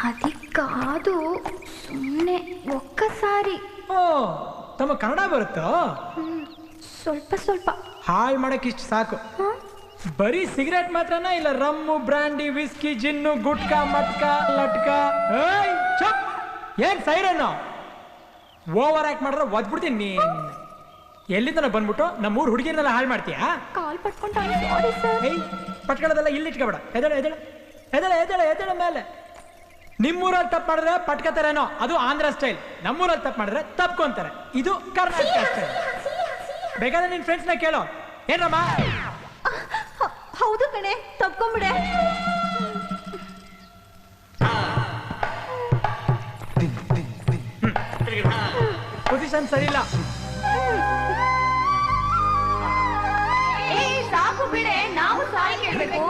అది కాదు, ಸುಮ್ಮನೆ ಒಕ್ಕಸಾರಿ. ಓ ತಮ್ಮ ಕನ್ನಡ ಬರುತ್ತೋ? ಸ್ವಲ್ಪ ಸ್ವಲ್ಪ. ಹಾಳು ಮಾಡಕ್ಕೆ ಇಷ್ಟು ಸಾಕು. ಬರೀ ಸಿಗರೇಟ್ ಮಾತ್ರನಾ ಇಲ್ಲ rum, brandy, whisky, gin, gutka, matka, ಲಟ್ಕಾ? ಏನ್ ಸೈರನ್ನು ಓವರ್ ಆಕ್ಟ್ ಮಾಡಿದ್ರೆ ಒದ್ಬಿಡ್ತೀನಿ ನೀನ್. ಎಲ್ಲಿಂದ ಬಂದ್ಬಿಟ್ಟು ನಮ್ಮೂರು ಹುಡುಗಿರನ್ನೆಲ್ಲ ಹಾಳು ಮಾಡ್ತೀಯಾ? ಕಾಲ್ ಪಟ್ಕೊಂಡು ಸಾರಿ ಸರ್. ಪಟ್ಕೊಳ್ಳೋದೆಲ್ಲ ಇಲ್ಲಿ ಇಟ್ಕೊಬೇಡ. ಎದಳ ಎದಳ ಎದಳ ಎದಳ ಎದಳ ಮೇಲೆ. ನಿಮ್ಮೂರಲ್ಲಿ ತಪ್ಪು ಮಾಡಿದ್ರೆ ಪಟ್ಕೋತಾರೇನೋ, ಅದು ಆಂಧ್ರ ಸ್ಟೈಲ್. ನಮ್ಮೂರಲ್ಲಿ ತಪ್ಪು ಮಾಡಿದ್ರೆ ತಪ್ಕೊಂತಾರೆ, ಇದು ಕರ್ನಾಟಕ ಸ್ಟೈಲ್. ಬೇಕಾದ್ರೆ ನಿನ್ ಫ್ರೆಂಡ್ಸ್ನ ಕೇಳೋ. ಏನ್ರಮ್ಮ? ಹೌದು ಕಣೆ, ತಪ್ಕೊಂಬಿಡೆ. ಪೊಸಿಷನ್ ಸರಿ ಇಲ್ಲ. ಸಾಕು ಬಿಡೆ, ನಾವು ಸಾರಿ ಕೇಳಬೇಕು.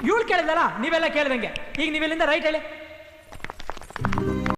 ಇವಳು ಕೇಳಿದಲ್ಲ, ನೀವೆಲ್ಲ ಕೇಳ್ದಂಗೆ. ಈಗ ನೀವೆಲ್ಲಿಂದ ರೈಟ್ ಹೇಳಿ.